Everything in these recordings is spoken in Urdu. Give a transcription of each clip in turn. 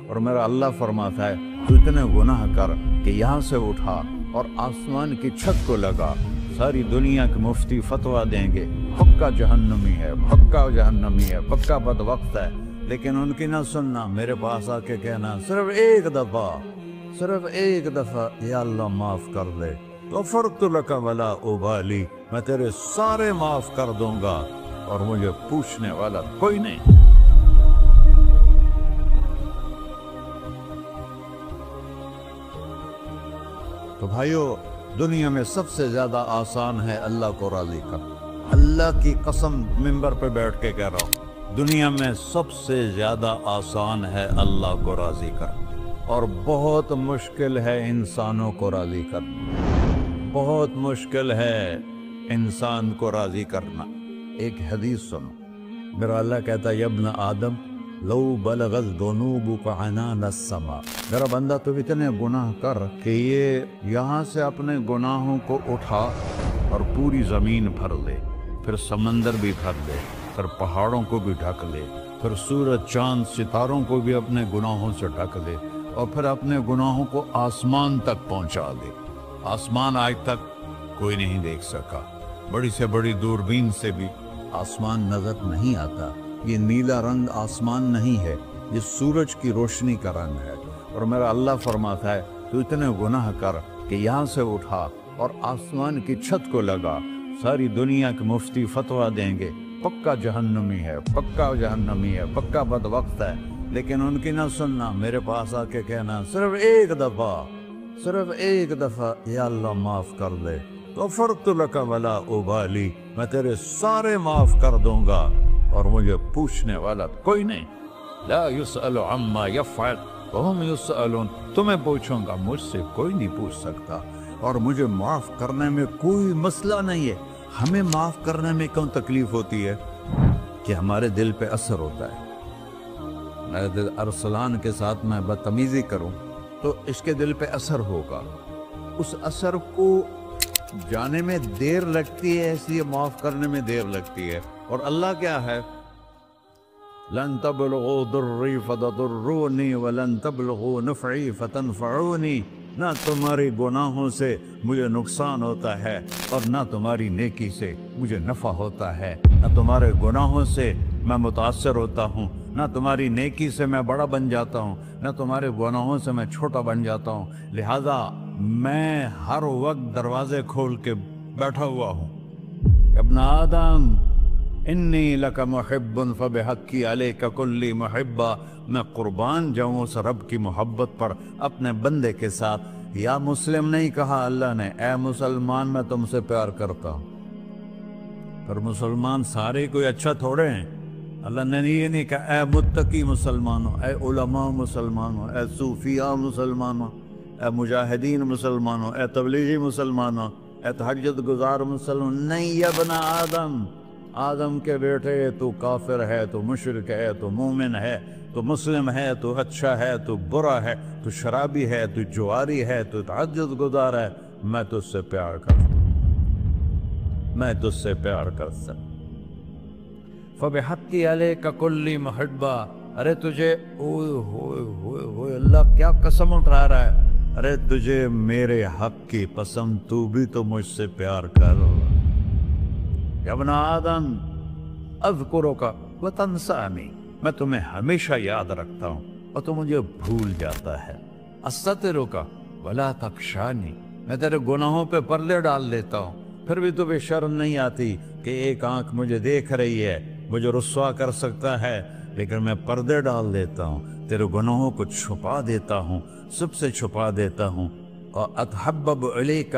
اور میرا اللہ فرماتا ہے تو اتنے گناہ کر کہ یہاں سے اٹھا اور آسمان کی چھت کو لگا، ساری دنیا کے مفتی فتویٰ دیں گے پکا جہنمی ہے، پکا جہنمی ہے، پکا بدبخت ہے، لیکن ان کی نہ سننا، میرے پاس آ کے کہنا صرف ایک دفعہ یا اللہ معاف کر دے، غفرت لک ولا ابالی، میں تیرے سارے معاف کر دوں گا اور مجھے پوچھنے والا کوئی نہیں۔ تو بھائیو، دنیا میں سب سے زیادہ آسان ہے اللہ کو راضی کر، اللہ کی قسم ممبر پہ بیٹھ کے کہہ رہا ہوں، دنیا میں سب سے زیادہ آسان ہے اللہ کو راضی کر، اور بہت مشکل ہے انسانوں کو راضی کرنا، بہت مشکل ہے انسان کو راضی کرنا۔ ایک حدیث سنو، میرا اللہ کہتا ہے یا ابن آدم لو بلغت ذنوبک عنان السماء، میرا بندہ تو اتنے گناہ کر کہ یہ یہاں سے اپنے گناہوں کو اٹھا اور پوری زمین بھر لے، پھر سمندر بھی بھر لے، پھر پہاڑوں کو بھی ڈھک لے، پھر سورج چاند ستاروں کو بھی اپنے گناہوں سے ڈھک لے، اور پھر اپنے گناہوں کو آسمان تک پہنچا دے۔ آسمان آج تک کوئی نہیں دیکھ سکا، بڑی سے بڑی دوربین سے بھی آسمان نظر نہیں آتا۔ یہ نیلا رنگ آسمان نہیں ہے، یہ سورج کی روشنی کا رنگ ہے۔ اور میرا اللہ فرماتا ہے تو اتنے گناہ کر کہ یہاں سے اٹھا اور آسمان کی چھت کو لگا، ساری دنیا کے مفتی فتویٰ دیں گے پکا جہنمی ہے، پکا جہنمی ہے، پکا بدبخت ہے، لیکن ان کی نہ سننا، میرے پاس آ کے کہنا صرف ایک دفعہ یا اللہ معاف کر دے، غفرت لک ولا ابالی، میں تیرے سارے معاف کر دوں گا اور مجھے پوچھنے والا کوئی نہیں۔ لا يسأل عما يفعل وهم يسألون، تمہیں پوچھوں گا، مجھ سے کوئی نہیں پوچھ سکتا، اور مجھے معاف کرنے میں کوئی مسئلہ نہیں ہے۔ ہمیں معاف کرنے میں کیوں تکلیف ہوتی ہے؟ کہ ہمارے دل پہ اثر ہوتا ہے۔ میرے دل ارسلان کے ساتھ میں بدتمیزی کروں تو اس کے دل پہ اثر ہوگا، اس اثر کو جانے میں دیر لگتی ہے، اس لیے معاف کرنے میں دیر لگتی ہے۔ اور اللہ کیا ہے؟ لن تبلغوا ضرری فتضرونی ولن تبلغوا نفعی فتنفعونی، نہ تمہاری گناہوں سے مجھے نقصان ہوتا ہے اور نہ تمہاری نیکی سے مجھے نفع ہوتا ہے، نہ تمہارے گناہوں سے میں متاثر ہوتا ہوں، نہ تمہاری نیکی سے میں بڑا بن جاتا ہوں، نہ تمہارے گناہوں سے میں چھوٹا بن جاتا ہوں، لہذا میں ہر وقت دروازے کھول کے بیٹھا ہوا ہوں۔ ابن آدم انی لک محب فبحقی علیک کلی محبہ، میں قربان جاؤں اس رب کی محبت پر اپنے بندے کے ساتھ۔ یا مسلم نہیں کہا اللہ نے، اے مسلمان میں تم سے پیار کرتا ہوں۔ پر مسلمان سارے کوئی اچھا تھوڑے ہیں، اللہ نے یہ نہیں کہا اے متقی مسلمانوں، اے علماء مسلمانوں، اے صوفیاء مسلمانوں، اے مجاہدین مسلمانوں، اے تبلیغی مسلمانوں، اے تہجد گزار مسلمان، نہیں یا ابن آدم، آدم کے بیٹے، تو کافر ہے، تو مشرک ہے، تو مومن ہے، تو مسلم ہے، تو اچھا ہے، تو برا ہے، تو شرابی ہے، تو جواری ہے، تو تہجد گزار ہے، میں تجھ سے پیار کرتا ہوں، میں تجھ سے پیار کرتا ہوں۔ فبحقی علیک کلی محبہ، ارے تجھے اوئے ہوئے ہوئے ہوئے، اللہ کیا قسم اٹھا رہا ہے، ارے تجھے میرے حق کی پسند، تو بھی تو مجھ سے پیار کر۔ یا ابن آدم اذکرک وتنسانی، میں تمہیں ہمیشہ یاد رکھتا ہوں اور تو مجھے بھول جاتا ہے۔ استترک ولا تخشانی، میں تیرے گناہوں پہ پردے ڈال دیتا ہوں، پھر بھی تمہیں شرم نہیں آتی کہ ایک آنکھ مجھے دیکھ رہی ہے، مجھے رسوا کر سکتا ہے، لیکن میں پردے ڈال دیتا ہوں، تیرے گناہوں کو چھپا دیتا ہوں، سب سے چھپا دیتا ہوں۔ اور اتحبب الیک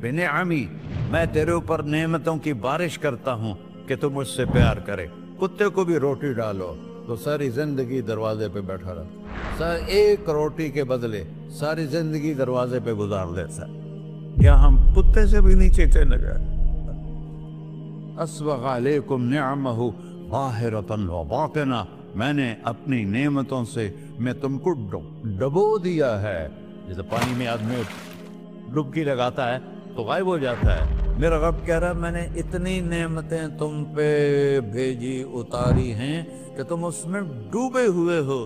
بنعمی، میں تیرے اوپر نعمتوں کی بارش کرتا ہوں کہ تو مجھ سے پیار کرے۔ کتے کو بھی روٹی ڈالو تو ساری زندگی دروازے پہ بیٹھا رہتا، ایک روٹی کے بدلے ساری زندگی دروازے پہ گزار دیتا ہے۔ کیا ہم کتے سے بھی نیچے چلے گئے؟ اسبغ علیکم نعمہ ظاہرۃ و باطنہ، میں نے اپنی نعمتوں سے میں تم کو ڈبو دیا ہے، جیسے پانی میں آدمی ڈبکی لگاتا ہے تو غائب ہو جاتا ہے۔ میرا رب کہہ رہا ہے میں نے اتنی نعمتیں تم پہ بھیجی اتاری ہیں کہ تم اس میں ڈوبے ہوئے ہو،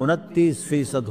29%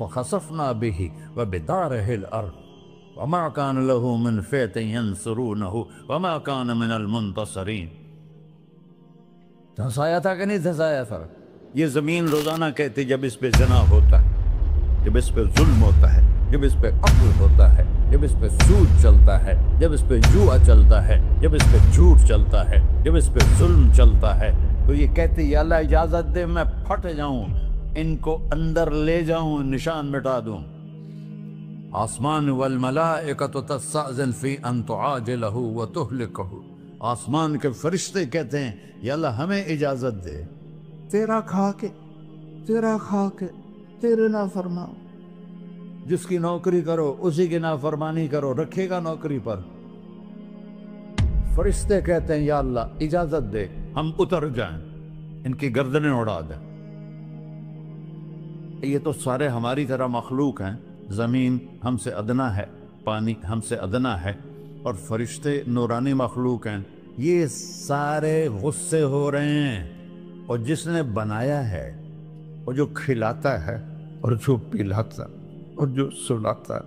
فخسفنا به وبداره الارض وما كان له من فئة ينصرونه وما كان من المنتصرين. دھنسایا تھا کہ نہیں دھنسایا تھا؟ یہ زمین روزانہ کہتی جب اس پہ زنا ہوتا ہے، جب اس پہ ظلم ہوتا ہے، جب اس پہ قتل ہوتا ہے، جب اس پہ سود چلتا ہے، جب اس پہ جوا چلتا ہے، جب اس پہ جھوٹ چلتا ہے، جب اس پہ ظلم چلتا ہے، تو یہ کہتے یا اللہ اجازت دے میں پھٹ جاؤں، ان کو اندر لے جاؤں، نشان مٹا دوں. آسمان والملائکۃ تستأذن فی ان تعاجلہ وتہلکہ. آسمان کے فرشتے کہتے ہیں یا اللہ ہمیں اجازت دے، تیرا کھا کے تیرے نافرمان، جس کی نوکری کرو اسی کی نافرمانی کرو، رکھے گا نوکری پر. فرشتے کہتے ہیں یا اللہ اجازت دے ہم اتر جائیں، ان کی گردنیں اڑا دیں. یہ تو سارے ہماری طرح مخلوق ہیں، زمین ہم سے ادنا ہے، پانی ہم سے ادنا ہے، اور فرشتے نورانی مخلوق ہیں. یہ سارے غصے ہو رہے ہیں، اور جس نے بنایا ہے اور جو کھلاتا ہے اور جو پلاتا اور جو سلاتا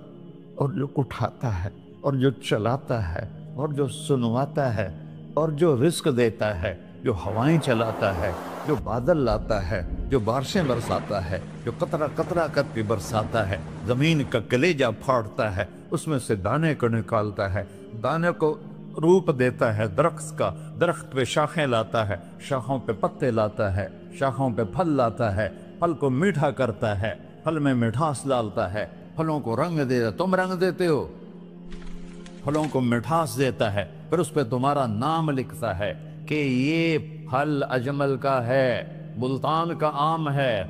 اور جو اٹھاتا ہے اور جو چلاتا ہے اور جو سنواتا ہے اور جو رزق دیتا ہے، جو ہوائیں چلاتا ہے، جو بادل لاتا ہے، جو بارشیں برساتا ہے، جو قطرہ قطرہ کر کے برساتا ہے، زمین کا کلیجہ پھاڑتا ہے، اس میں سے دانے کو نکالتا ہے، دانے کو روپ دیتا ہے درخت کا، درخت پہ شاخیں لاتا ہے، شاخوں پہ پتے لاتا ہے، شاخوں پہ پھل لاتا ہے، پھل کو میٹھا کرتا ہے، پھل میں مٹھاس ڈالتا ہے، پھلوں کو رنگ دیتا ہے. تم رنگ دیتے ہو، پھلوں کو مٹھاس دیتا ہے، پھر اس پہ تمہارا نام لکھتا ہے کہ یہ پھل اجمل کا ہے، ملتان کا آم ہے،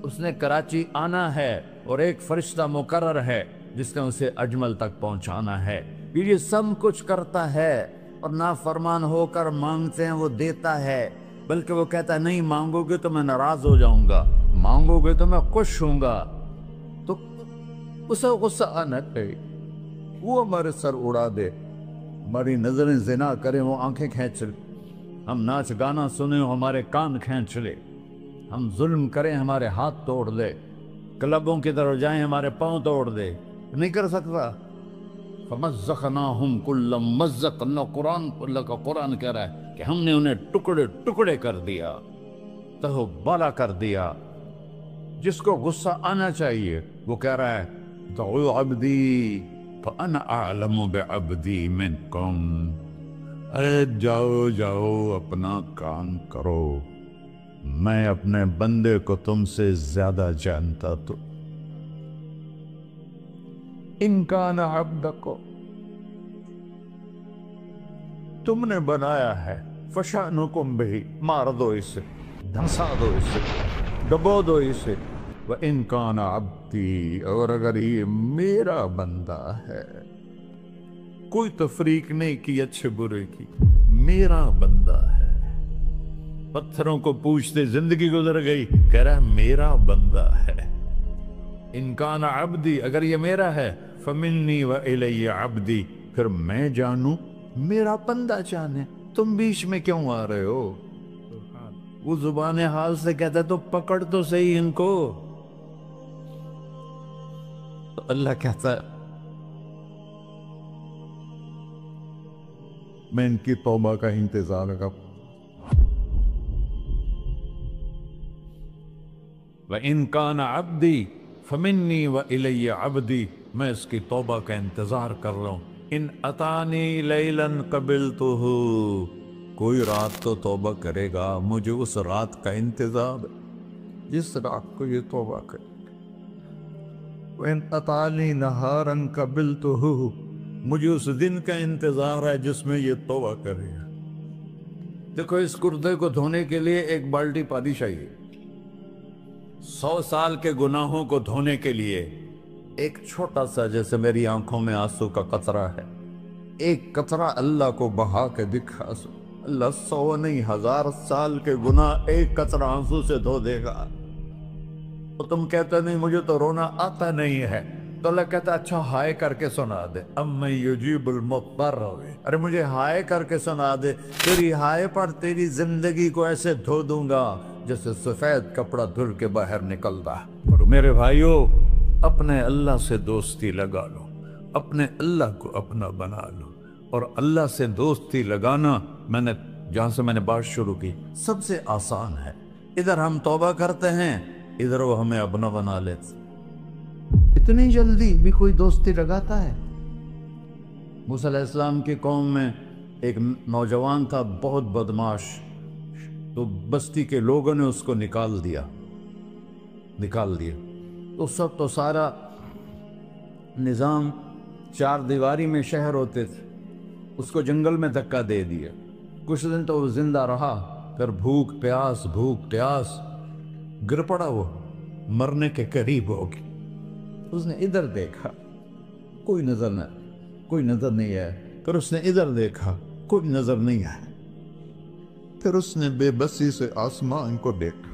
اس نے کراچی آنا ہے، اور ایک فرشتہ مقرر ہے جس نے اسے اجمل تک پہنچانا ہے. یہ سب کچھ کرتا ہے، اور نافرمان ہو کر مانگتے ہیں وہ دیتا ہے، بلکہ وہ کہتا ہے نہیں مانگو گے تو میں ناراض ہو جاؤں گا، مانگو گے تو میں خوش ہوں گا. تو اسے غصہ آنا چاہیے، وہ ہمارے سر اڑا دے، ہماری نظریں زنا کریں وہ آنکھیں کھینچ لے، ہم ناچ گانا سنیں ہمارے کان کھینچ لے، ہم ظلم کریں ہمارے ہاتھ توڑ دے، کلبوں کی طرف جائیں ہمارے پاؤں توڑ دے. نہیں کر سکتا. فَمَزَّقْنَاهُمْ كُلَّ مَزَّقٍ. اللہ کا قرآن کہہ رہا ہے کہ ہم نے انہیں ٹکڑے ٹکڑے کر دیا، تہو بالا کر دیا. جس کو غصہ آنا چاہیے وہ کہہ رہا ہے دعوا عبدی فَأَنَا أَعْلَمُ بِعَبْدِي مِنْكُمْ. ارے جاؤ جاؤ اپنا کام کرو، میں اپنے بندے کو تم سے زیادہ جانتا. تو ان کان عبدکم، تم نے بنایا ہے، فشانکم بہی، مار دو اسے، دھنسا دو اسے، ڈبو دو اسے. وَإِن كَانَ عَبْدِي، اور اگر یہ میرا بندہ ہے، کوئی تفریق نہیں کی اچھے برے کی، میرا بندہ ہے. پتھروں کو پوچھتے زندگی گزر گئی، کہہ رہا ہے میرا بندہ ہے. ان کان عبدی، اگر یہ میرا ہے، فمنی وإلی عبدی، پھر میں جانوں میرا بندہ جانے. تم بیچ میں کیوں آ رہے ہو؟ وہ زبان حال سے کہتا ہے تو پکڑ تو صحیح ان کو. تو اللہ کہتا ہے میں ان کی توبہ کا انتظار کروں. وَإِن كَانَ عَبْدِي فَمِنِّي وَإِلَيَّ عَبْدِي، میں اس کی توبہ کا انتظار کر رہا ہوں. ان اتانی لیلاً قبلتہ، کوئی رات تو توبہ کرے گا، مجھے اس رات کا انتظار ہے جس رات کو یہ توبہ کرے. وَإِنْ أَتَانِي نَهَارًا قَبِلْتُهُ، مجھے اس دن کا انتظار ہے جس میں یہ توبہ کرے گا. دیکھو اس کردے کو دھونے کے لیے ایک بالٹی پانی چاہیے. 100 سال کے گناہوں کو دھونے کے لیے ایک چھوٹا سا، جیسے میری آنکھوں میں آنسو کا قطرہ ہے، ایک قطرہ اللہ کو بہا کے دکھا سو، اللہ 100 نہیں 1000 سال کے گناہ ایک قطرہ آنسو سے دھو دے گا. تو تم کہتے نہیں مجھے تو رونا آتا نہیں ہے، تو اللہ کہتا اچھا ہائے کر کے سنا دے. اَمَّن يُجِيبُ الْمُضْطَرَّ، ارے مجھے ہائے کر کے سنا دے، تیری ہائے پر تیری زندگی کو ایسے دھو دوں گا جیسے سفید کپڑا دھل کے باہر نکلتا. میرے بھائیو، اپنے اللہ سے دوستی لگا لو، اپنے اللہ کو اپنا بنا لو۔ اور اللہ سے دوستی لگانا جہاں سے میں نے بات شروع کی سب سے آسان ہے۔ ادھر ہم توبہ کرتے ہیں، ادھر وہ ہمیں اپنا بنا لیتے۔ اتنی جلدی بھی کوئی دوستی لگاتا ہے؟ موسیٰ علیہ السلام کی قوم میں ایک نوجوان تھا بہت بدماش، تو بستی کے لوگوں نے اس کو نکال دیا۔ تو سارا نظام 4 دیواری میں شہر ہوتے تھے، اس کو جنگل میں دھکا دے دیا۔ کچھ دن تو وہ زندہ رہا، پھر بھوک پیاس گر پڑا، وہ مرنے کے قریب ہو گیا۔ اس نے ادھر دیکھا، کوئی نظر نہیں آیا۔ پھر اس نے ادھر دیکھا، کوئی نظر نہیں آیا۔ پھر اس نے بے بسی سے آسمان کو دیکھا۔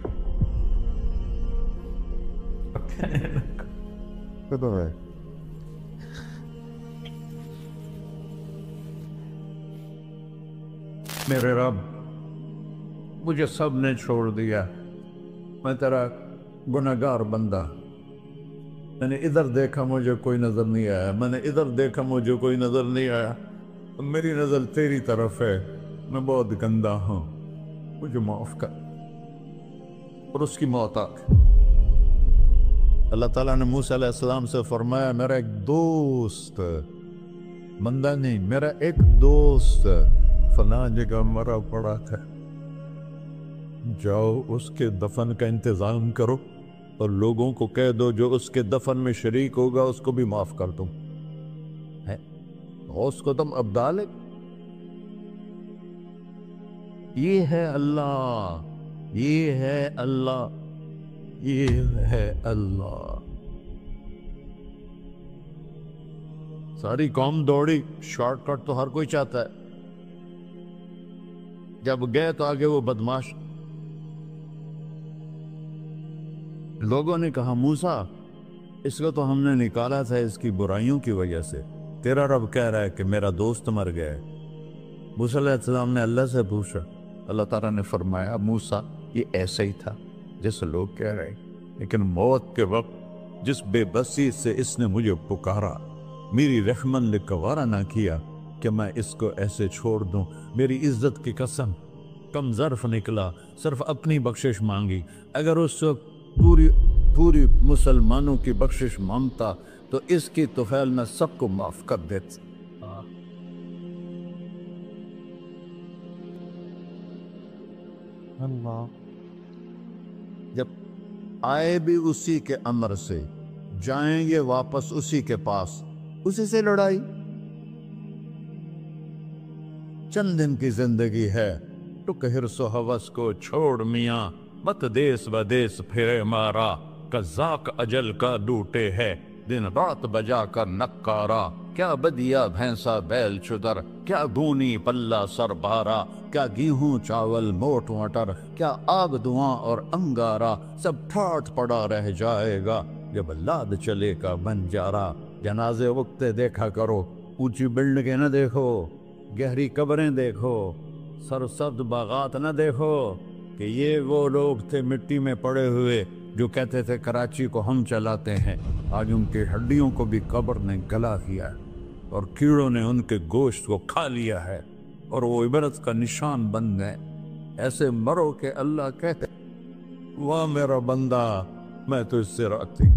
میرے رب، مجھے سب نے چھوڑ دیا، میں تیرا گناہگار بندہ۔ میں نے ادھر دیکھا، مجھے کوئی نظر نہیں آیا، میں نے ادھر دیکھا، مجھے کوئی نظر نہیں آیا۔ میری نظر تیری طرف ہے، میں بہت گندا ہوں، مجھے معاف کر۔ اور اس کی موت آ گئی۔ اللہ تعالیٰ نے موسیٰ علیہ السلام سے فرمایا، میرا ایک دوست، بندہ نہیں، میرا ایک دوست فلاں جگہ مرا پڑا تھا، جاؤ اس کے دفن کا انتظام کرو اور لوگوں کو کہہ دو جو اس کے دفن میں شریک ہوگا اس کو بھی معاف کر دوں۔ اس کو تم ابدال ہے۔ یہ ہے اللہ، یہ ہے اللہ، یہ ہے اللہ۔ ساری قوم دوڑی، شارٹ کٹ تو ہر کوئی چاہتا ہے۔ جب گئے تو آگے وہ بدماش، لوگوں نے کہا موسیٰ اس کو تو ہم نے نکالا تھا اس کی برائیوں کی وجہ سے، تیرا رب کہہ رہا ہے کہ میرا دوست مر گیا ہے۔ موسیٰ علیہ السلام نے اللہ سے پوچھا، اللہ تعالیٰ نے فرمایا موسیٰ یہ ایسا ہی تھا جیسے لوگ کہہ رہے، لیکن موت کے وقت جس بے بسی سے اس نے مجھے پکارا، میری رحمت نے گوارا نہ کیا کہ میں اس کو ایسے چھوڑ دوں۔ میری عزت کی قسم، کم ظرف نکلا، صرف اپنی بخشش مانگی۔ اگر اس وقت پوری مسلمانوں کی بخشش مانگتا تو اس کی طفیل میں سب کو معاف کر دیتا۔ اللہ جب آئے بھی اسی کے امر سے، جائیں گے واپس اسی کے پاس، اسی سے لڑائی۔ چند دن کی زندگی ہے، تو حرص و ہوس کو چھوڑ میاں، مت دیس بدیس پھرے مارا، قزاق اجل کا ڈوٹے ہے، دن رات بجا کر نکارا۔ کیا بدیا بھینسا بیل چدر، کیا گونی پلہ سر بارا، کیا گیہوں چاول موٹ مٹر، کیا آگ دھواں اور انگارا، سب ٹھاٹھ پڑا رہ جائے گا جب لاد چلے کا بنجارا۔ جنازے وقتے دیکھا کرو، اونچی بلڈنگیں نہ دیکھو، گہری قبریں دیکھو، سرسبز باغات نہ دیکھو کہ یہ وہ لوگ تھے مٹی میں پڑے ہوئے جو کہتے تھے کراچی کو ہم چلاتے ہیں۔ آج ان کی ہڈیوں کو بھی قبر نے گلا کیا ہے اور کیڑوں نے ان کے گوشت کو کھا لیا ہے اور وہ عبرت کا نشان بن گئے۔ ایسے مرو کہ اللہ کہتے واہ میرا بندہ میں تو اس سے راضی